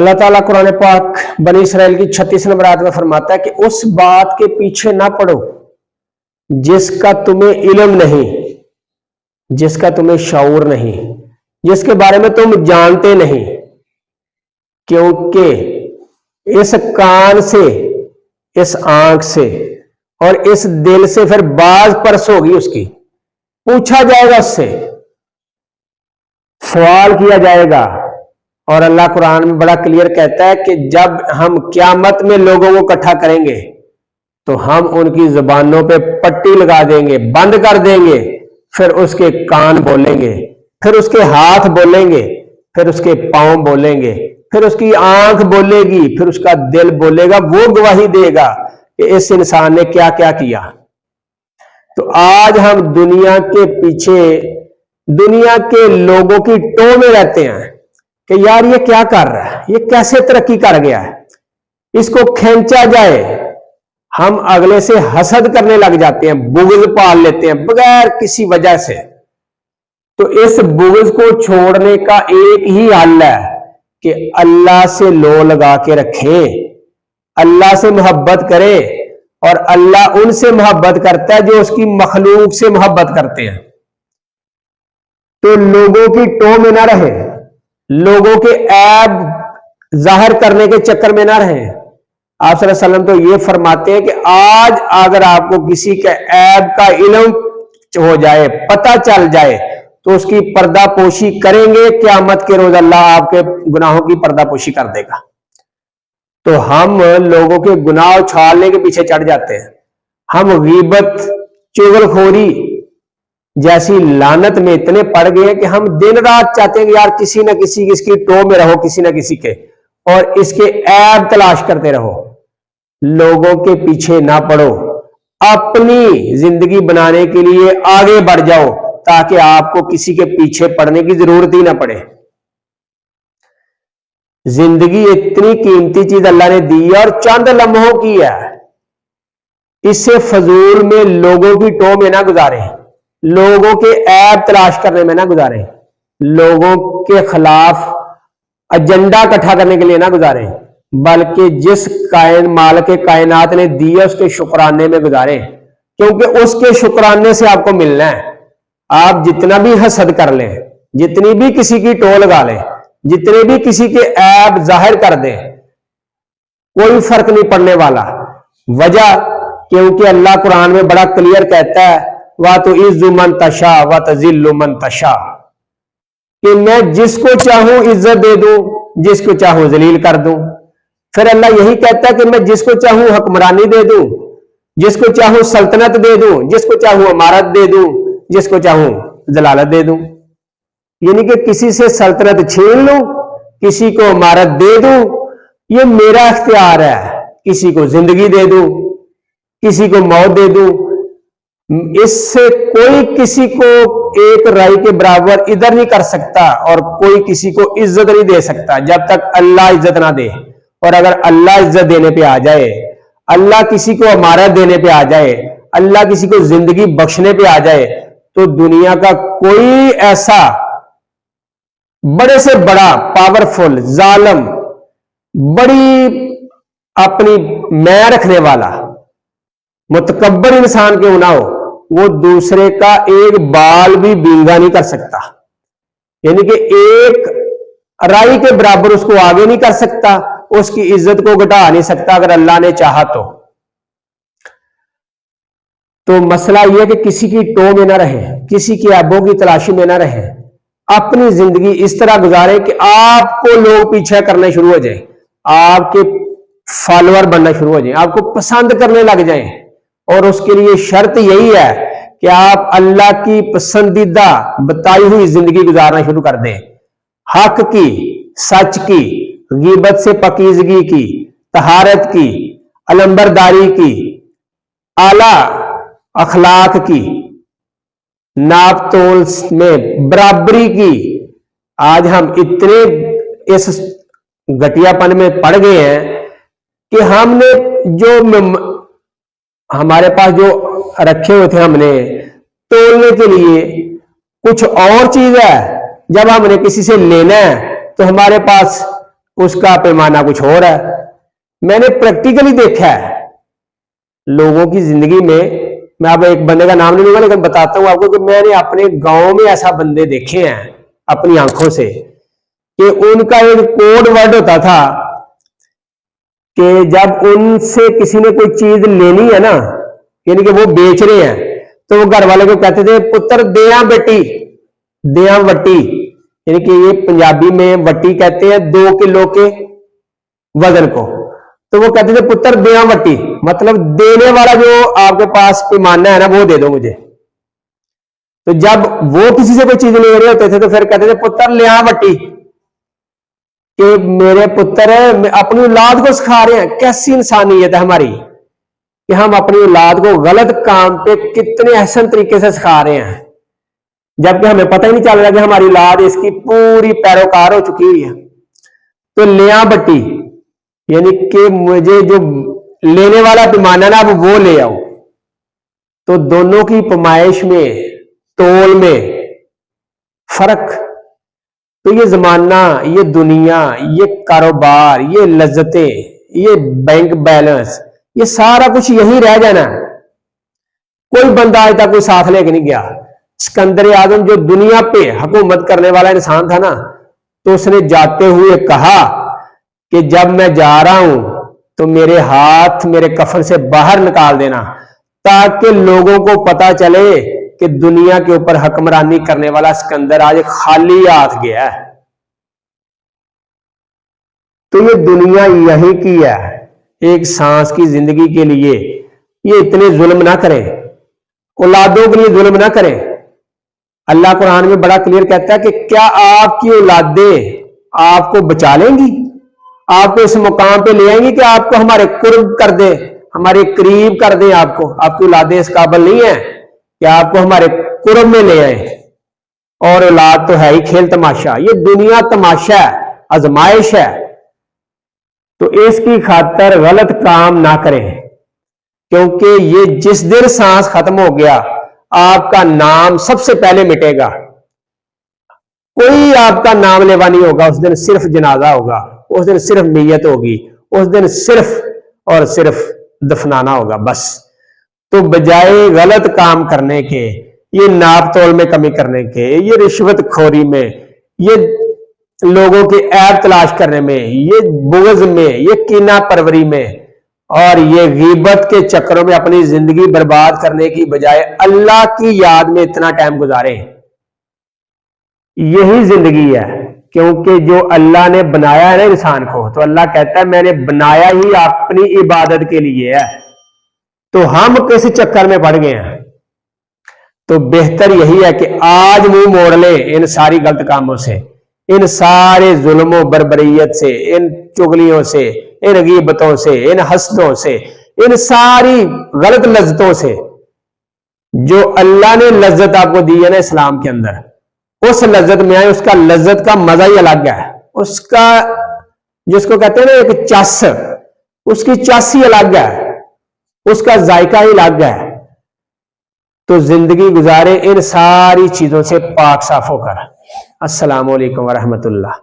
अल्लाह ताला कुरान पाक बनी इसराइल की 36 नंबर आयत में फरमाता है कि उस बात के पीछे ना पड़ो जिसका तुम्हें इल्म नहीं, जिसका तुम्हें शऊर नहीं, जिसके बारे में तुम जानते नहीं, क्योंकि इस कान से, इस आंख से और इस दिल से फिर बाज परस होगी, उसकी पूछा जाएगा, उससे सवाल किया जाएगा। और अल्लाह कुरान में बड़ा क्लियर कहता है कि जब हम क़यामत में लोगों को इकट्ठा करेंगे तो हम उनकी जुबानों पे पट्टी लगा देंगे, बंद कर देंगे, फिर उसके कान बोलेंगे, फिर उसके हाथ बोलेंगे, फिर उसके पांव बोलेंगे, फिर उसकी आंख बोलेगी, फिर उसका दिल बोलेगा, वो गवाही देगा कि इस इंसान ने क्या क्या किया। तो आज हम दुनिया के पीछे, दुनिया के लोगों की टोह में रहते हैं कि यार ये क्या कर रहा है, ये कैसे तरक्की कर गया है, इसको खींचा जाए। हम अगले से हसद करने लग जाते हैं, बुग़्ज़ पाल लेते हैं बगैर किसी वजह से। तो इस बुग़्ज़ को छोड़ने का एक ही हल है कि अल्लाह से लो लगा के रखें, अल्लाह से मोहब्बत करें। और अल्लाह उनसे मोहब्बत करता है जो उसकी मखलूक से मोहब्बत करते हैं। तो लोगों की टोह में ना रहे, लोगों के ऐब जाहिर करने के चक्कर में ना रहे। आप सल्लल्लाहु अलैहि वसल्लम तो ये फरमाते हैं कि आज अगर आपको किसी के ऐब का इल्म हो जाए, पता चल जाए, तो उसकी पर्दापोशी करेंगे, क़यामत के रोज अल्लाह आपके गुनाहों की पर्दापोशी कर देगा। तो हम लोगों के गुनाह उछालने के पीछे चढ़ जाते हैं। हम गीबत, चुगलखोरी जैसी लानत में इतने पड़ गए हैं कि हम दिन रात चाहते हैं कि यार किसी न किसी की इसकी टोह में रहो, किसी न किसी के, और इसके ऐब तलाश करते रहो। लोगों के पीछे ना पड़ो, अपनी जिंदगी बनाने के लिए आगे बढ़ जाओ ताकि आपको किसी के पीछे पड़ने की जरूरत ही ना पड़े। जिंदगी इतनी कीमती चीज अल्लाह ने दी है और चंद लम्हों की है, इससे फजूल में लोगों की टोह में ना गुजारें, लोगों के ऐब तलाश करने में ना गुजारें, लोगों के खिलाफ एजेंडा इकट्ठा करने के लिए ना गुजारें, बल्कि जिस मालिक के कायनात ने दी है उसके शुक्राने में गुजारें, क्योंकि उसके शुक्राने से आपको मिलना है। आप जितना भी हसद कर लें, जितनी भी किसी की टोह लगा लें, जितने भी किसी के ऐब जाहिर कर दें, कोई फर्क नहीं पड़ने वाला। वजह क्योंकि अल्लाह कुरान में बड़ा क्लियर कहता है, वा तो इज्जु मन तशा व तजिल्लु मन तशा, कि मैं जिसको चाहूं इज्जत दे दूं, जिसको चाहूं जलील कर दूं। फिर अल्लाह यही कहता है कि मैं जिसको चाहूं हुक्मरानी दे दूं, जिसको चाहूं सल्तनत दे दूं, जिसको चाहूं इमारत दे दूं, जिसको चाहूं जलालत दे दूं। यानी कि किसी से सल्तनत छीन लूं, किसी को इमारत दे दूं, ये मेरा इख्तियार है। किसी को जिंदगी दे दूं, किसी को मौत दे दूं, इससे कोई किसी को एक राई के बराबर इधर नहीं कर सकता और कोई किसी को इज्जत नहीं दे सकता जब तक अल्लाह इज्जत ना दे। और अगर अल्लाह इज्जत देने पे आ जाए, अल्लाह किसी को इमारत देने पे आ जाए, अल्लाह किसी को जिंदगी बख्शने पे आ जाए, तो दुनिया का कोई ऐसा बड़े से बड़ा पावरफुल जालिम, बड़ी अपनी मैं रखने वाला मुतकब्बर इंसान क्यों ना हो, वो दूसरे का एक बाल भी बींगा नहीं कर सकता। यानी कि एक राई के बराबर उसको आगे नहीं कर सकता, उसकी इज्जत को घटा नहीं सकता अगर अल्लाह ने चाहा तो मसला यह कि किसी की टोह में ना रहे, किसी की ऐबों की तलाशी में ना रहे, अपनी जिंदगी इस तरह गुजारे कि आपको लोग पीछे करने शुरू हो जाए, आपके फॉलोअर बनना शुरू हो जाए, आपको पसंद करने लग जाए। और उसके लिए शर्त यही है कि आप अल्लाह की पसंदीदा बताई हुई जिंदगी गुजारना शुरू कर दें, हक की, सच की, गीबत से पकीजगी की, तहारत की, अलंबरदारी की, आला अखलाक की, नाप तोल में बराबरी की। आज हम इतने इस घटियापन में पड़ गए हैं कि हमने जो हमारे पास जो रखे हुए थे हमने तोलने के लिए कुछ और चीज है, जब हमने किसी से लेना है तो हमारे पास उसका पैमाना कुछ और है। मैंने प्रैक्टिकली देखा है लोगों की जिंदगी में। मैं अब एक बंदे का नाम नहीं लूंगा, लेकिन बताता हूं आपको कि मैंने अपने गांव में ऐसा बंदे देखे हैं अपनी आंखों से कि उनका एक कोड वर्ड होता था कि जब उनसे किसी ने कोई चीज लेनी है ना, यानी कि वो बेच रहे हैं, तो वो घर वाले को कहते थे पुत्र देया बेटी, देया वट्टी, यानी कि ये पंजाबी में वट्टी कहते हैं 2 किलो के वजन को। तो वो कहते थे पुत्र देया वट्टी, मतलब देने वाला जो आपके पास पैमाना है ना वो दे दो मुझे। तो जब वो किसी से कोई चीज ले रहे होते थे तो फिर कहते थे पुत्र ले आ वट्टी, कि मेरे पुत्र अपनी औलाद को सिखा रहे हैं। कैसी इंसानियत है हमारी कि हम अपनी औलाद को गलत काम पे कितने अहसन तरीके से सिखा रहे हैं, जबकि हमें पता ही नहीं चल रहा कि हमारी औलाद इसकी पूरी पैरोकार हो चुकी हुई है। तो लिया बट्टी यानी कि मुझे जो लेने वाला पैमाना ना अब वो ले आओ। तो दोनों की पैमाइश में, तोल में फर्क। तो ये जमाना, ये दुनिया, ये कारोबार, ये लज्जतें, ये बैंक बैलेंस, ये सारा कुछ यही रह जाना है। कोई बंदा आज तक कोई साथ लेके नहीं गया। सिकंदर आजम जो दुनिया पे हुकूमत करने वाला इंसान था ना, तो उसने जाते हुए कहा कि जब मैं जा रहा हूं तो मेरे हाथ मेरे कफन से बाहर निकाल देना, ताकि लोगों को पता चले कि दुनिया के ऊपर हुक्मरानी करने वाला सिकंदर आज खाली हाथ गया है। तो ये दुनिया यही की है, एक सांस की जिंदगी के लिए ये इतने जुल्म ना करें, औलादों के लिए जुल्म ना करें। अल्लाह कुरान में बड़ा क्लियर कहता है कि क्या आपकी औलादें आपको बचा लेंगी, आपको इस मुकाम पे ले आएंगी कि आपको हमारे कुर्ब कर दे, हमारे करीब कर दे। आपकी औलादें इस काबिल नहीं है कि आपको हमारे कुर्ब में ले आए। और औलाद तो है ही खेल तमाशा, ये दुनिया तमाशा है, आजमाइश है। तो इसकी खातर गलत काम ना करें, क्योंकि ये जिस दिन सांस खत्म हो गया आपका नाम सबसे पहले मिटेगा। कोई आपका नाम लेवा नहीं होगा उस दिन, सिर्फ जनाजा होगा उस दिन, सिर्फ नियत होगी उस दिन, सिर्फ और सिर्फ दफनाना होगा बस। तो बजाय गलत काम करने के, ये नाप तोल में कमी करने के, ये रिश्वत खोरी में, ये लोगों के ऐब तलाश करने में, ये बुग़्ज़ में, ये कीना परवरी में और ये गीबत के चक्करों में अपनी जिंदगी बर्बाद करने की बजाय अल्लाह की याद में इतना टाइम गुजारें, यही जिंदगी है। क्योंकि जो अल्लाह ने बनाया है ना इंसान को, तो अल्लाह कहता है मैंने बनाया ही अपनी इबादत के लिए है। तो हम किस चक्कर में पड़ गए हैं? तो बेहतर यही है कि आज मुंह मोड़ ले इन सारी गलत कामों से, इन सारे जुल्मों बर्बरियत से, इन चुगलियों से, इन गीबतों से, इन हसदों से, इन सारी गलत लज्जतों से। जो अल्लाह ने लज्जत आपको दी है ना इस्लाम के अंदर, उस लज्जत में आए, उसका लज्जत का मजा ही अलग है। उसका जिसको कहते हैं ना एक चस, उसकी चस ही अलग है, उसका जायका ही अलग है। तो जिंदगी गुजारे इन सारी चीजों से पाक साफ होकर। अस्सलामु अलैकुम वरहमतुल्लाह।